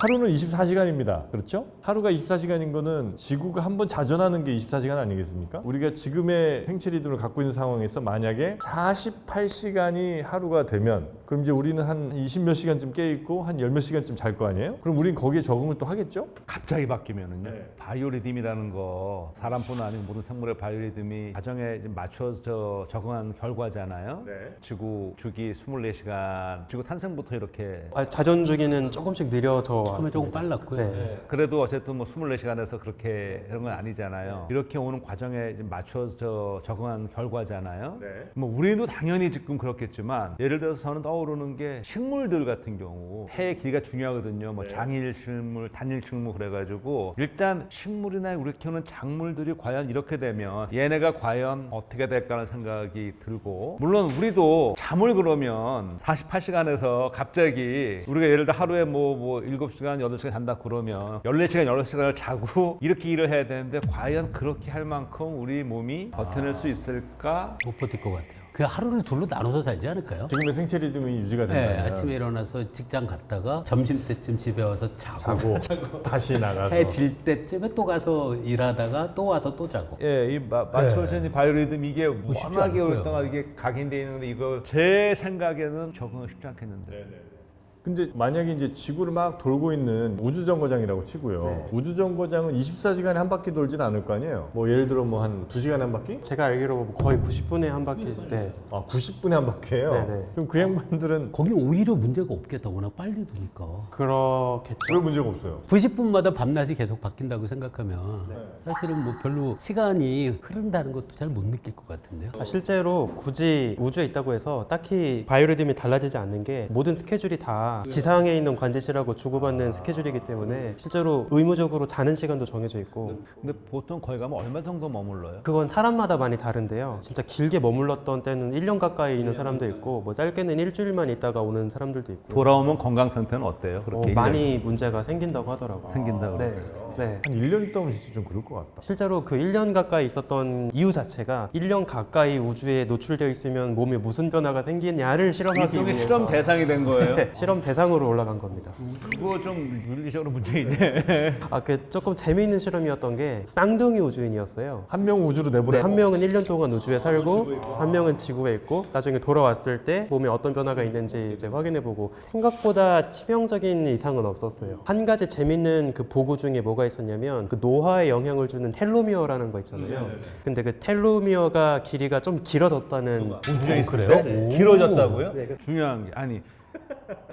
하루는 24시간입니다. 그렇죠? 하루가 24시간인 거는 지구가 한 번 자전하는 게 24시간 아니겠습니까? 우리가 지금의 생체 리듬을 갖고 있는 상황에서 만약에 48시간이 하루가 되면 그럼 이제 우리는 한 20몇 시간쯤 깨 있고 한 10몇 시간쯤 잘 거 아니에요? 그럼 우리는 거기에 적응을 또 하겠죠? 갑자기 바뀌면은요. 네. 바이오리듬이라는 거 사람뿐 아니고 모든 생물의 바이오리듬이 가정에 맞춰서 적응한 결과잖아요. 네. 지구 주기 24시간, 지구 탄생부터 이렇게 자전 주기는 조금씩 느려져 처음에 조금 왔습니다. 빨랐고요. 네. 그래도 어쨌든 뭐 24시간에서 그렇게 이런 건 아니잖아요. 이렇게 오는 과정에 이제 맞춰서 적응한 결과잖아요. 네. 뭐 우리도 당연히 지금 그렇겠지만 예를 들어서 저는 떠오르는 게 식물들 같은 경우 해의 길이가 중요하거든요. 뭐 장일 식물, 단일 식물 그래가지고 일단 식물이나 우리 키우는 작물들이 과연 이렇게 되면 얘네가 과연 어떻게 될까 하는 생각이 들고 물론 우리도 잠을 그러면 48시간에서 갑자기 우리가 예를 들어 하루에 뭐 7시간, 8시간 잔다 그러면 14시간, 16시간을 자고 이렇게 일을 해야 되는데 과연 그렇게 할 만큼 우리 몸이 버텨낼 수 있을까? 못 버틸 것 같아요. 그 하루를 둘로 나눠서 살지 않을까요? 지금의 생체 리듬이 유지가 네, 된다면 아침에 일어나서 직장 갔다가 점심 때쯤 집에 와서 자고, 자고 다시 나가서 해 질 때쯤에 또 가서 일하다가 또 와서 또 자고. 예, 이 맞춰진 이 바이오리듬 이게 쉽지 워낙에 않고요. 오랫동안 이게 각인돼 있는데 이거 제 생각에는 적응은 쉽지 않겠는데. 근데 만약에 이제 지구를 막 돌고 있는 우주정거장이라고 치고요. 우주정거장은 24시간에 한 바퀴 돌진 않을 거 아니에요. 뭐 예를 들어 뭐 한 2시간에 한 바퀴? 제가 알기로 거의 90분에 한 바퀴. 네. 아 90분에 한 바퀴예요. 네네. 그럼 그 양반들은 거기 오히려 문제가 없겠다. 워낙 빨리 도니까. 그렇겠죠. 별 문제가 없어요. 90분마다 밤낮이 계속 바뀐다고 생각하면 사실은 뭐 별로 시간이 흐른다는 것도 잘 못 느낄 것 같은데요. 실제로 굳이 우주에 있다고 해서 딱히 바이오리듬이 달라지지 않는 게 모든 스케줄이 다 지상에 있는 관제실하고 주고받는 스케줄이기 때문에 실제로 의무적으로 자는 시간도 정해져 있고 근데 보통 거기 가면 얼마 정도 머물러요? 그건 사람마다 많이 다른데요. 진짜 길게 머물렀던 때는 1년 가까이 있는 사람도 있고 뭐 짧게는 일주일만 있다가 오는 사람들도 있고 돌아오면 건강 상태는 어때요? 그렇게 많이 문제가 생긴다고 하더라고요. 생긴다고 네. 그러세요? 네. 한 1년 있다 오면 진짜 좀 그럴 것 같다. 실제로 그 1년 가까이 있었던 이유 자체가 1년 가까이 우주에 노출되어 있으면 몸에 무슨 변화가 생기냐를 실험하기 일종의 위해서 실험 대상이 된 거예요? 네, 실험 대상으로 올라간 겁니다. 그거 좀 윤리적으로 문제이네. 그 조금 재미있는 실험이었던 게 쌍둥이 우주인이었어요. 한 명 우주로 네, 내보내. 한 명은 1년 동안 우주에 살고 한 명은 지구에 있고 나중에 돌아왔을 때 몸에 어떤 변화가 있는지 이제 확인해보고 생각보다 치명적인 이상은 없었어요. 한 가지 재밌는 그 보고 중에 뭐가 있었냐면 그 노화에 영향을 주는 텔로미어라는 거 있잖아요. 근데 그 텔로미어가 길이가 좀 길어졌다는 우주에 있을 그래요? 때 오. 길어졌다고요? 중요한 게 아니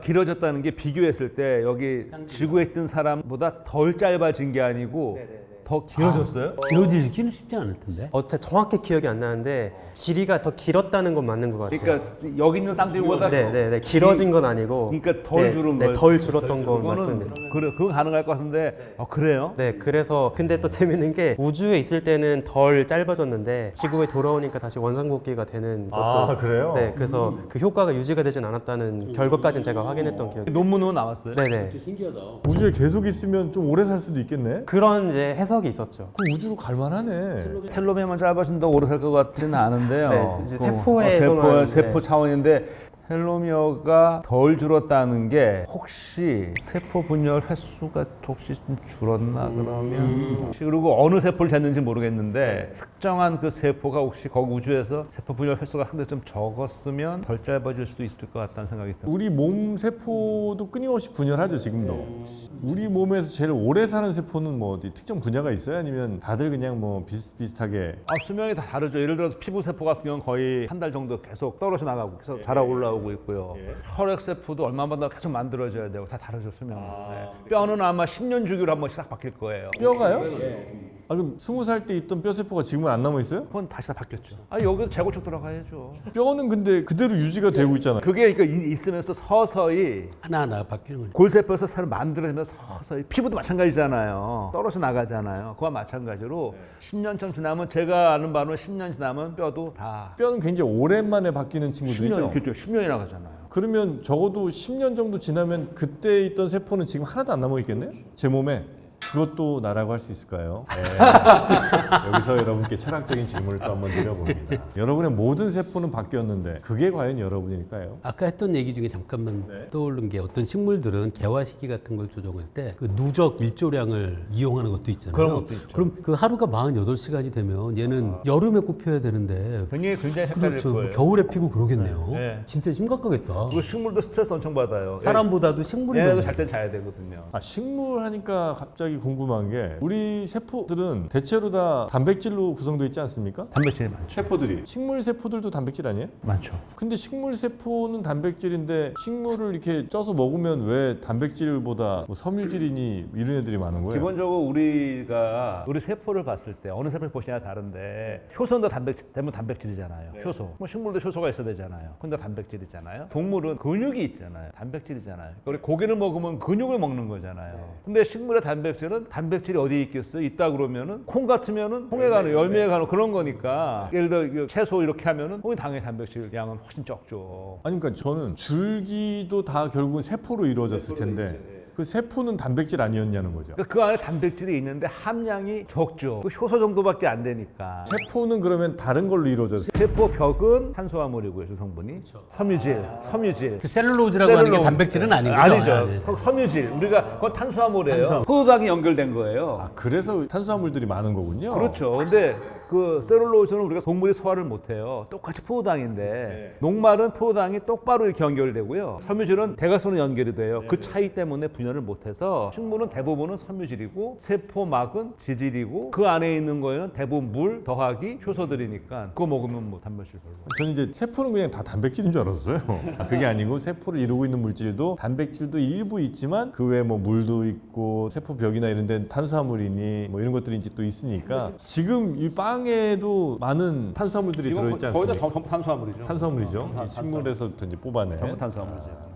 길어졌다는 게 비교했을 때 여기 지구에 있던 사람보다 덜 짧아진 게 아니고 더 길어졌어요? 길어지기는 쉽지 않을 텐데. 제가 정확히 기억이 안 나는데 길이가 더 길었다는 건 맞는 것 같아요. 그러니까 여기 있는 쌍둥이보다 네, 길어진 건 아니고 그러니까 덜 줄은 거예요. 덜 줄었던 건 그거는 맞습니다. 그래 그거 가능할 것 같은데 그래요? 네, 그래서 근데 또 재밌는 게 우주에 있을 때는 덜 짧아졌는데 지구에 돌아오니까 다시 원상복귀가 되는 것도 아, 그래요? 네, 그래서 그 효과가 유지가 되진 않았다는 결과까지는 제가 확인했던 기억이. 논문은 나왔어요? 네네. 신기하다. 우주에 계속 있으면 좀 오래 살 수도 있겠네. 그런 이제 해석이 있었죠. 그럼 우주로 갈만하네. 텔로미어만 짧아진다고 오래 살 것 같지는 않은데요. 네, 이제 세포에서만, 세포 네. 차원인데 텔로미어가 덜 줄었다는 게 혹시 세포 분열 횟수가 혹시 좀 줄었나 그러면 그리고 어느 세포를 쟀는지 모르겠는데 특정한 그 세포가 혹시 거기 우주에서 세포 분열 횟수가 상당히 좀 적었으면 덜 짧아질 수도 있을 것 같다는 생각이 듭니다. 우리 몸 세포도 끊임없이 분열하죠 지금도. 우리 몸에서 제일 오래 사는 세포는 뭐 어디 특정 분야가 있어요? 아니면 다들 그냥 뭐 비슷비슷하게? 수명이 다 다르죠. 예를 들어서 피부 세포 같은 경우는 거의 한 달 정도 계속 떨어져 나가고 계속 자라 올라오고 있고요. 혈액 세포도 얼마마다 계속 만들어져야 되고 다 다르죠 수명. 뼈는 아마 10년 주기로 한 번씩 딱 바뀔 거예요. 뼈가요? 아 그럼 20살 때 있던 뼈 세포가 지금은 안 남아 있어요? 그건 다시 다 바뀌었죠. 여기도 재고축 들어가야죠. 뼈는 근데 그대로 유지가 되고 있잖아요. 그게 그러니까 있으면서 서서히 하나하나 바뀌는 거죠. 골세포에서 살을 만들어내면서 서서히 피부도 마찬가지잖아요. 떨어져 나가잖아요. 그와 마찬가지로 10년 전 지나면 제가 아는 바로는 10년 지나면 뼈도 다 뼈는 굉장히 오랜만에 바뀌는 친구들이죠. 10년, 그렇죠. 10년이 나가잖아요. 그러면 적어도 10년 정도 지나면 그때 있던 세포는 지금 하나도 안 남아 있겠네? 제 몸에. 그것도 나라고 할 수 있을까요? 네. 여기서 여러분께 철학적인 질문을 또 한번 드려봅니다. 여러분의 모든 세포는 바뀌었는데 그게 과연 여러분일까요? 아까 했던 얘기 중에 잠깐만 네. 떠오른 게 어떤 식물들은 개화 시기 같은 걸 조정할 때 그 누적 일조량을 이용하는 것도 있잖아요. 그런 것도 있죠. 그럼 그 하루가 48시간이 되면 얘는 여름에 꽃 피어야 되는데 굉장히 색달릴 그렇죠. 거예요. 겨울에 피고 그러겠네요. 네. 진짜 심각하겠다. 그리고 식물도 스트레스 엄청 받아요. 사람보다도 식물이 얘네도 더 잘 때 자야 되거든요. 식물 하니까 갑자기 궁금한 게 우리 세포들은 대체로 다 단백질로 구성되어 있지 않습니까? 단백질이 많죠. 세포들이 식물 세포들도 단백질 아니에요? 많죠. 근데 식물 세포는 단백질인데 식물을 이렇게 쪄서 먹으면 왜 단백질보다 뭐 섬유질이니 이런 애들이 많은 거예요? 기본적으로 우리 세포를 봤을 때 어느 세포를 보시냐 다른데 효소는 단백질 대부분 단백질이잖아요. 효소. 뭐 식물도 효소가 있어야 되잖아요. 근데 단백질이잖아요. 동물은 근육이 있잖아요. 단백질이잖아요. 우리 고기를 먹으면 근육을 먹는 거잖아요. 근데 식물의 단백질은 단백질이 어디 있겠어요? 있다 그러면은 콩 같으면은 콩에 가는 열매에 가는 그런 거니까 예를 들어 이거 채소 이렇게 하면은 콩이 당연히 단백질 양은 훨씬 적죠. 아니 그러니까 저는 줄기도 다 결국은 세포로 이루어졌을 텐데 그 세포는 단백질 아니었냐는 거죠. 그러니까 그 안에 단백질이 있는데 함량이 적죠. 그 효소 정도밖에 안 되니까. 세포는 그러면 다른 걸로 이루어졌어요. 세포 벽은 탄수화물이고요, 주성분이. 섬유질. 그 셀룰로즈라고 하는 게 셀룰로즈. 단백질은 아니고요. 아니죠. 네. 섬유질. 우리가 그건 탄수화물이에요. 포도당이 연결된 거예요. 아 그래서 탄수화물들이 많은 거군요. 그렇죠. 근데 그 셀룰로즈는 우리가 동물이 소화를 못해요. 똑같이 포도당인데 녹말은 포도당이 똑바로 이렇게 연결되고요. 섬유질은 대각선으로 연결이 돼요. 그 차이 때문에 분열을 못해서 식물은 대부분은 섬유질이고 세포막은 지질이고 그 안에 있는 거에는 대부분 물 더하기 효소들이니까 그거 먹으면 뭐 단백질 별로. 저는 이제 세포는 그냥 다 단백질인 줄 알았어요. 그게 아니고 세포를 이루고 있는 물질도 단백질도 일부 있지만 그 외에 뭐 물도 있고 세포 벽이나 이런 데는 탄수화물이니 뭐 이런 것들이 이제 또 있으니까 지금 이 빵에도 많은 탄수화물들이 들어있지 않습니까? 거의 다 전부 탄수화물이죠. 탄수화물이죠. 이 식물에서부터 이제 뽑아내. 전부 탄수화물이죠.